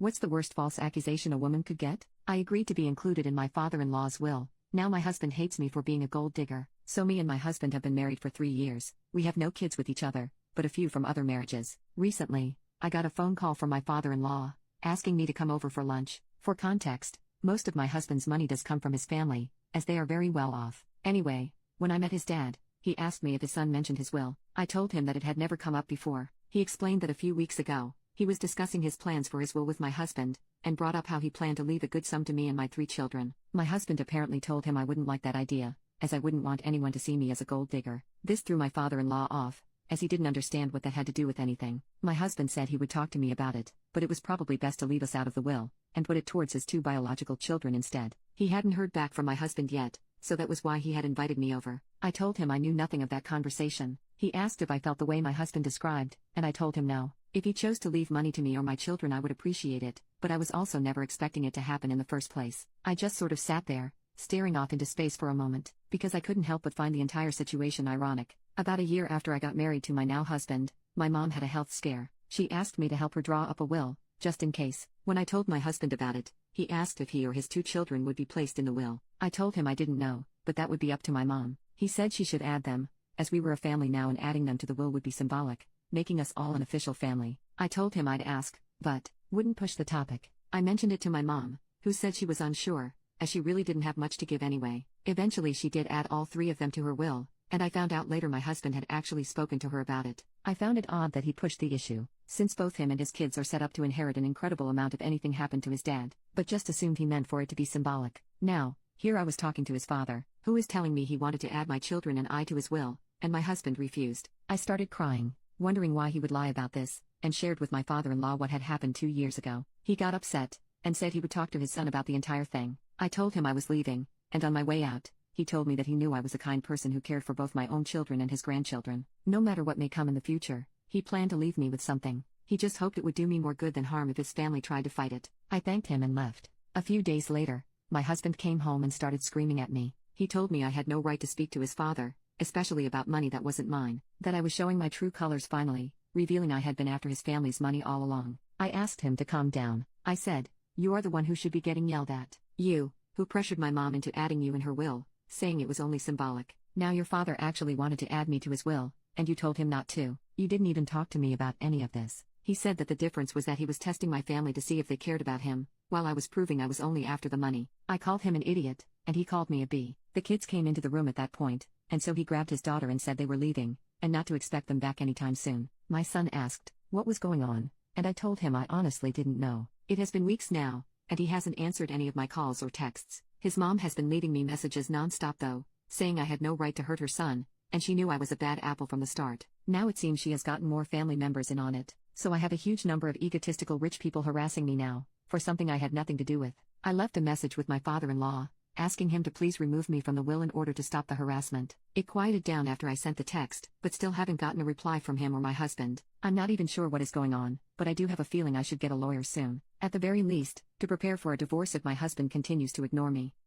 What's the worst false accusation a woman could get? I agreed to be included in my father-in-law's will. Now my husband hates me for being a gold digger. So me and my husband have been married for 3 years. We have no kids with each other, but a few from other marriages. Recently, I got a phone call from my father-in-law, asking me to come over for lunch. For context, most of my husband's money does come from his family, as they are very well off. Anyway, when I met his dad, he asked me if his son mentioned his will. I told him that it had never come up before. He explained that a few weeks ago, he was discussing his plans for his will with my husband, and brought up how he planned to leave a good sum to me and my 3 children. My husband apparently told him I wouldn't like that idea, as I wouldn't want anyone to see me as a gold digger. This threw my father-in-law off, as he didn't understand what that had to do with anything. My husband said he would talk to me about it, but it was probably best to leave us out of the will, and put it towards his 2 biological children instead. He hadn't heard back from my husband yet, so that was why he had invited me over. I told him I knew nothing of that conversation. He asked if I felt the way my husband described, and I told him no. If he chose to leave money to me or my children, I would appreciate it, but I was also never expecting it to happen in the first place. I just sort of sat there, staring off into space for a moment, because I couldn't help but find the entire situation ironic. About a year after I got married to my now husband, my mom had a health scare. She asked me to help her draw up a will, just in case. When I told my husband about it, he asked if he or his 2 children would be placed in the will. I told him I didn't know, but that would be up to my mom. He said she should add them, as we were a family now and adding them to the will would be symbolic, making us all an official family. I told him I'd ask, but wouldn't push the topic. I mentioned it to my mom, who said she was unsure, as she really didn't have much to give anyway. Eventually she did add all 3 of them to her will, and I found out later my husband had actually spoken to her about it. I found it odd that he pushed the issue, since both him and his kids are set up to inherit an incredible amount if anything happened to his dad, but just assumed he meant for it to be symbolic. Now, here I was talking to his father, who was telling me he wanted to add my children and I to his will, and my husband refused. I started crying, wondering why he would lie about this, and shared with my father-in-law what had happened 2 years ago. He got upset, and said he would talk to his son about the entire thing. I told him I was leaving, and on my way out, he told me that he knew I was a kind person who cared for both my own children and his grandchildren. No matter what may come in the future, he planned to leave me with something. He just hoped it would do me more good than harm if his family tried to fight it. I thanked him and left. A few days later, my husband came home and started screaming at me. He told me I had no right to speak to his father, especially about money that wasn't mine, that I was showing my true colors finally, revealing I had been after his family's money all along. I asked him to calm down. I said, "You are the one who should be getting yelled at. You, who pressured my mom into adding you in her will, saying it was only symbolic. Now your father actually wanted to add me to his will, and you told him not to. You didn't even talk to me about any of this." He said that the difference was that he was testing my family to see if they cared about him, while I was proving I was only after the money. I called him an idiot, and he called me a bee. The kids came into the room at that point, and so he grabbed his daughter and said they were leaving, and not to expect them back anytime soon. My son asked what was going on, and I told him I honestly didn't know. It has been weeks now, and he hasn't answered any of my calls or texts. His mom has been leaving me messages non-stop though, saying I had no right to hurt her son, and she knew I was a bad apple from the start. Now it seems she has gotten more family members in on it, so I have a huge number of egotistical rich people harassing me now, for something I had nothing to do with. I left a message with my father-in-law, asking him to please remove me from the will in order to stop the harassment. It quieted down after I sent the text, but still haven't gotten a reply from him or my husband. I'm not even sure what is going on, but I do have a feeling I should get a lawyer soon, at the very least, to prepare for a divorce if my husband continues to ignore me.